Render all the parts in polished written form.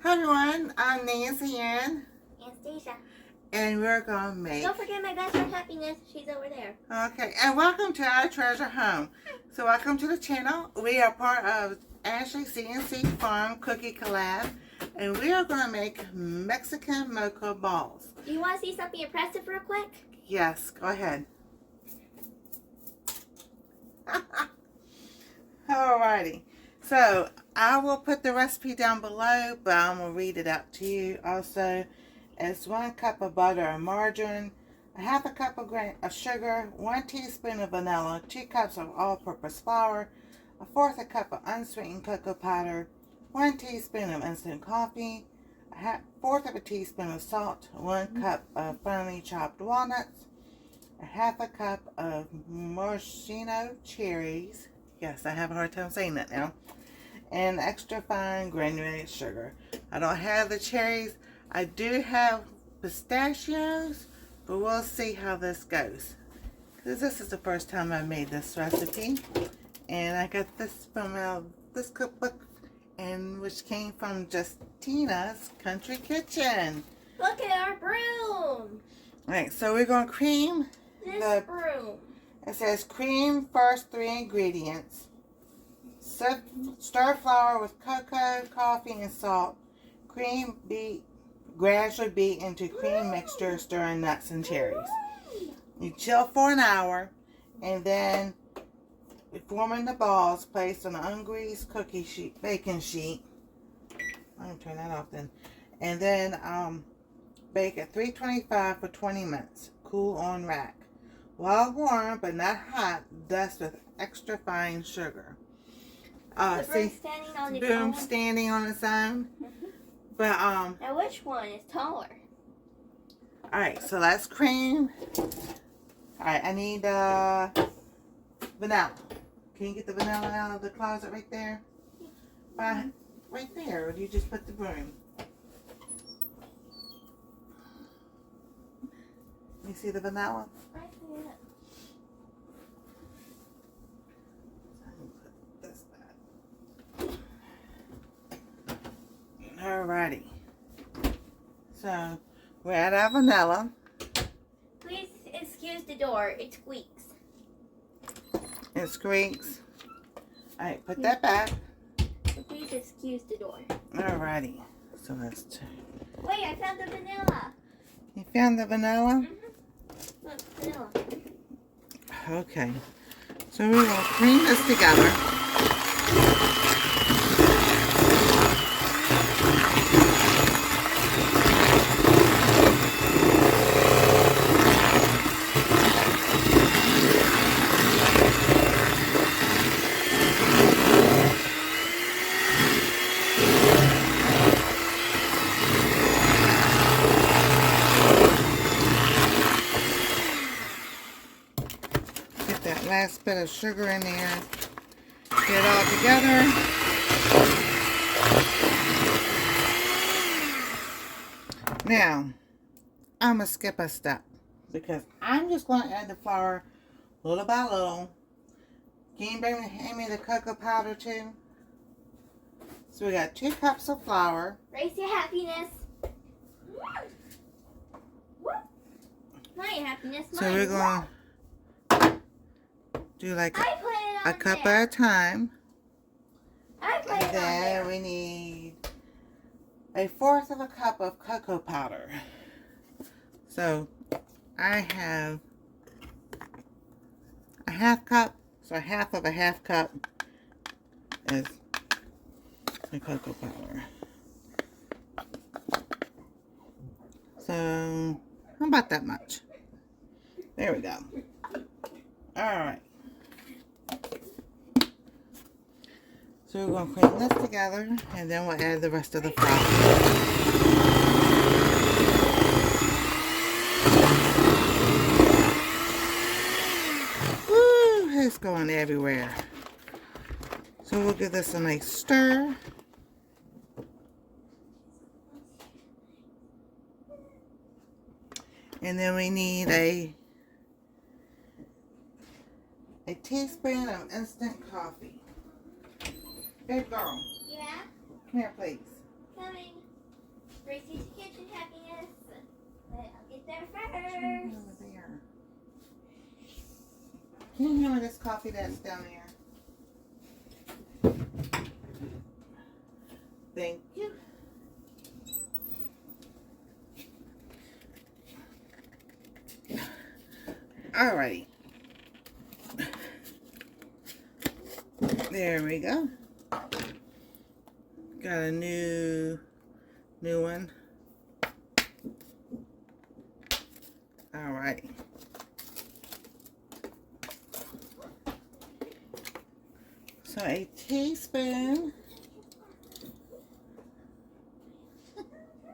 Hi everyone, I'm Nancy Ann, Anastasia. and we're going to make... Don't forget my best friend Happiness. She's over there. Okay, and welcome to our treasure home. So welcome to the channel. We are part of Ashley CNC Farm Cookie Collab, and we are going to make Mexican mocha balls. Do you want to see something impressive real quick? Yes, go ahead. Alrighty, so I will put the recipe down below, but I'm going to read it out to you. Also, it's 1 cup of butter or margarine, a half a cup of sugar, 1 teaspoon of vanilla, 2 cups of all-purpose flour, a fourth a cup of unsweetened cocoa powder, 1 teaspoon of instant coffee, a fourth of a teaspoon of salt, 1 cup of finely chopped walnuts, a half a cup of maraschino cherries. Yes, I have a hard time saying that now. And extra fine granulated sugar. I don't have the cherries. I do have pistachios, but we'll see how this goes. Because this is the first time I made this recipe. And I got this from this cookbook, and which came from Justina's Country Kitchen. Look at our broom. Alright, so we're going to cream This broom. It says cream first 3 ingredients. Stir flour with cocoa, coffee, and salt. Gradually beat into cream mixture, stirring nuts and cherries. You chill for an hour, and then forming the balls, placed on an ungreased baking sheet. I'm going to turn that off then. And then bake at 325 for 20 minutes. Cool on rack. While warm but not hot, dust with extra fine sugar. The See, standing on its boom own. standing on its own. But Now which one is taller? alright, so that's cream. Alright, I need vanilla. Can you get the vanilla out of the closet right there? Right there, or do you just put the broom? You see the vanilla? I see it. Alrighty. So, we're at our vanilla. Please excuse the door. It squeaks. It squeaks. Alright, put that back. So please excuse the door. Alrighty. So let's Wait, I found the vanilla. You found the vanilla? Look, vanilla. Okay. So we will cream this together. That last bit of sugar in there. Get it all together. Now, I'm going to skip a step because I'm just going to add the flour little by little. Can you hand me the cocoa powder too? So we got 2 cups of flour. Raise your happiness. Not your happiness, mine. So we're going to do like a cup there. at a time. I put And it on there. then we need a fourth of a cup of cocoa powder. So I have a half cup, so half of a half cup is the cocoa powder. So how about that much? There we go. Alright. So we're going to cream this together, and then we'll add the rest of the flour. Woo! It's going everywhere. So we'll give this a nice stir. And then we need a teaspoon of instant coffee. Big girl. Yeah? Come here, please. Coming. Gracie's kitchen happiness. But I'll get there Over first. there. Can you hand me this coffee that's down there? Thank you. Alrighty. There we go. Got a new one. Alright. So a teaspoon.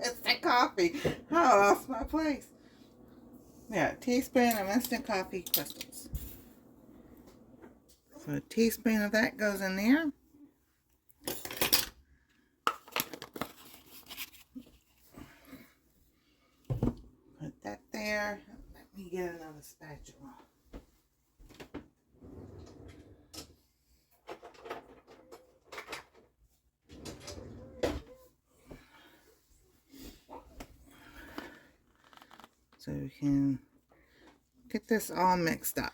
It's the coffee. Oh, I lost my place. Yeah, a teaspoon of instant coffee crystals. So a teaspoon of that goes in there. Put that there. Let me get another spatula. So we can get this all mixed up.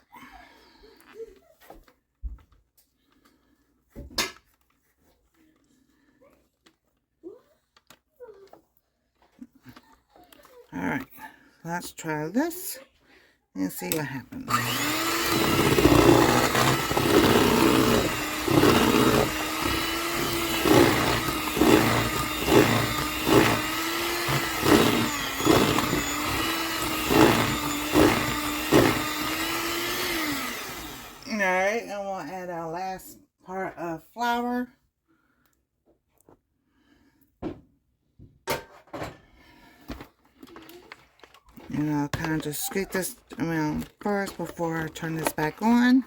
Alright, let's try this and see what happens. Alright, and we'll add our last part of flour. And I'll kind of just scoot this around first before I turn this back on.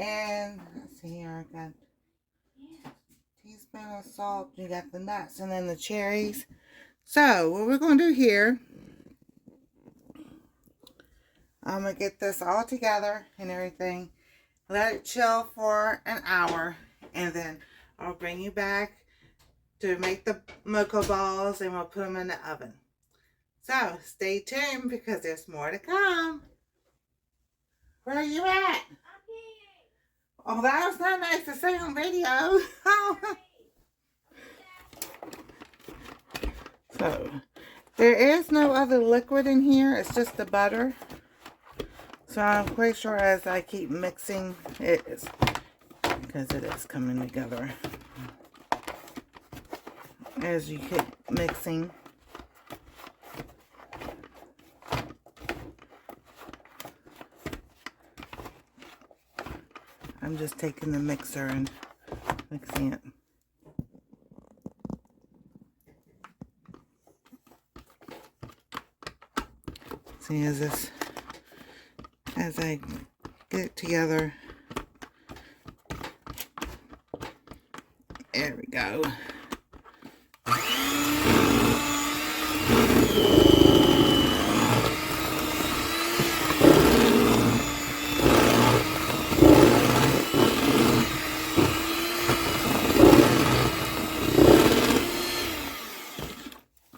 And let's see here, I got a teaspoon of salt, you got the nuts and then the cherries. So what we're going to do here, I'm going to get this all together and everything, let it chill for an hour, and then I'll bring you back to make the mocha balls and we'll put them in the oven. So stay tuned because there's more to come. Where are you at? Oh, that was not nice to say on video. So, there is no other liquid in here. It's just the butter. So, I'm quite sure as I keep mixing, it is, because it is coming together. As you keep mixing. I'm just taking the mixer and mixing it. See, as I get it together, there we go.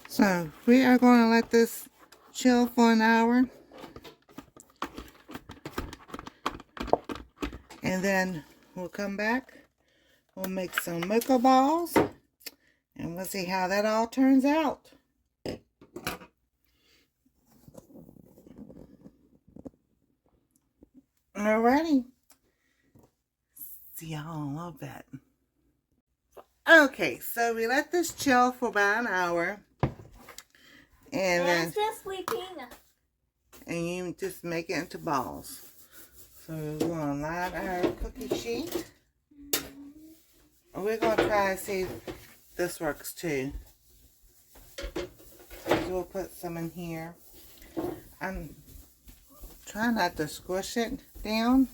So we are going to let this chill for an hour, and then we'll come back. We'll make some mocha balls. And we'll see how that all turns out. Alrighty. See y'all in a little bit. Okay, so we let this chill for about an hour. And then still sleeping. And you just make it into balls. So we're going to line our cookie sheet. And we're going to try to see if this works too. So we'll put some in here. I'm trying not to squish it down.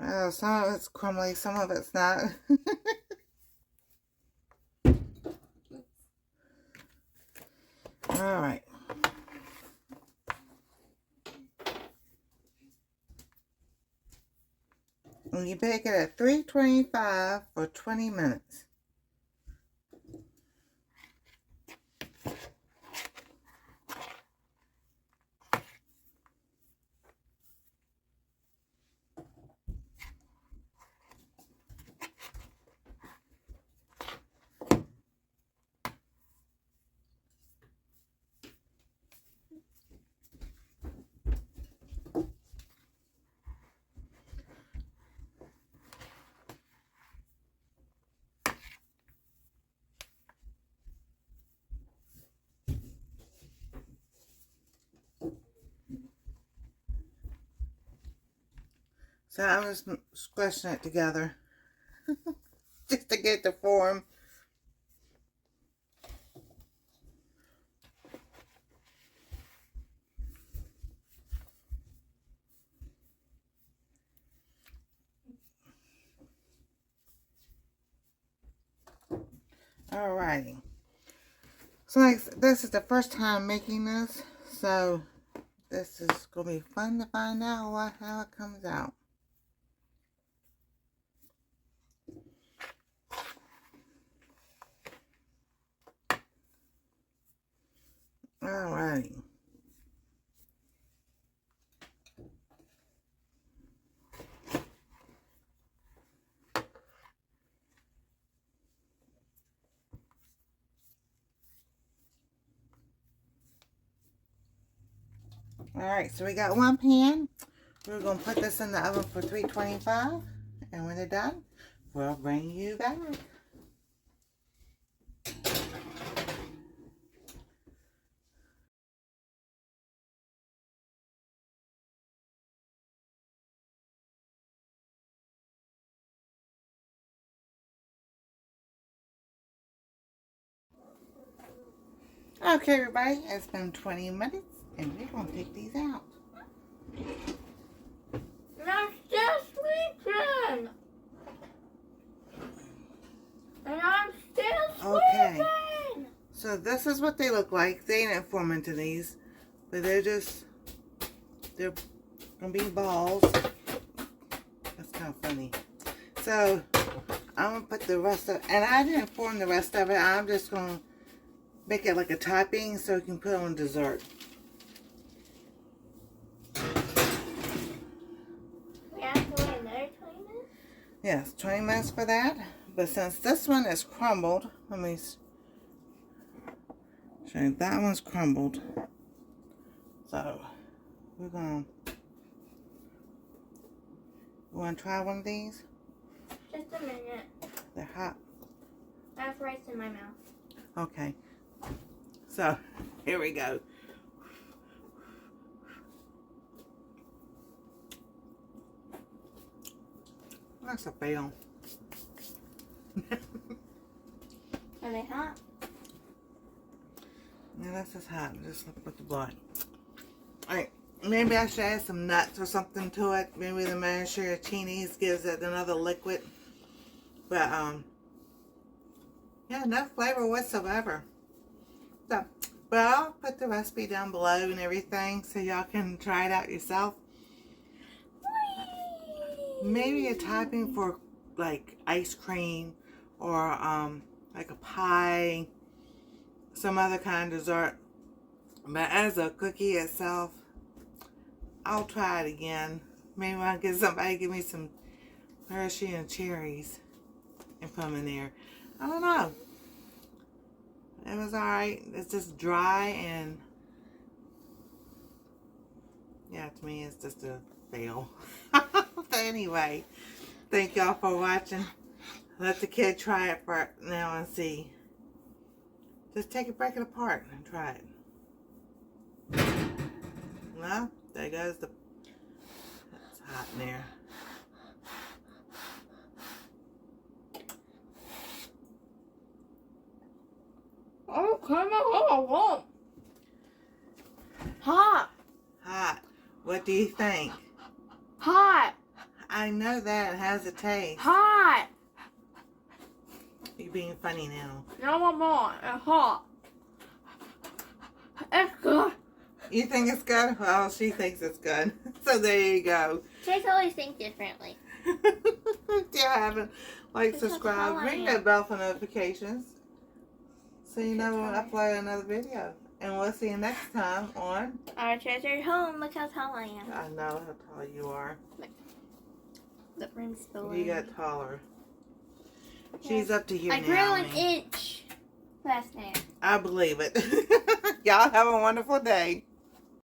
Oh, some of it's crumbly, some of it's not. All right. And you bake it at 325 for 20 minutes. So I'm just squishing it together just to get the form. Alrighty. So like, this is the first time making this, so this is going to be fun to find out how it comes out. Alrighty. Alright, so we got one pan. We're going to put this in the oven for 325. And when they're done, we'll bring you back. Okay, everybody, it's been 20 minutes, and we're going to take these out. And I'm still sleeping. And I'm still sleeping. Okay. So this is what they look like. They didn't form into these, but they're going to be balls. That's kind of funny. So I'm going to put the rest of, and I didn't form the rest of it. I'm just going to make it like a topping so you can put on dessert. We have to wait another 20 minutes? Yes, 20 minutes for that. But since this one is crumbled, let me show you. That one's crumbled. So we're going to try one of these? Just a minute. They're hot. I have rice in my mouth. Okay. So, here we go. That's a fail. Are they hot? Yeah, that's just hot. Just with the blood. Alright, maybe I should add some nuts or something to it. Maybe the maraschino gives it another liquid. But, yeah, no flavor whatsoever. So, but I'll put the recipe down below and everything so y'all can try it out yourself. Maybe a topping for like ice cream or like a pie, some other kind of dessert. But as a cookie itself, I'll try it again. Maybe I'll get somebody to give me some Hershey and cherries and put them in there. I don't know. It was alright. It's just dry and yeah, to me it's just a fail. But anyway, thank y'all for watching. Let the kid try it for now and see. Just take it, break it apart and try it. Well, there goes the... It's hot in there. Oh, come on. Hot. Hot. What do you think? Hot. I know that. How's it taste? Hot. You're being funny now. No, I'm not. It's hot. It's good. You think it's good? Well, she thinks it's good. So there you go. Kids always think differently. If you haven't, like, That's subscribe, how I ring am. that bell for notifications so you know when I upload another video. And we'll see you next time on... Our treasured home. Look how tall I am. I know how tall you are. The room's below. You got taller. She's up to here I now. grew an Naomi. inch last night. I believe it. Y'all have a wonderful day.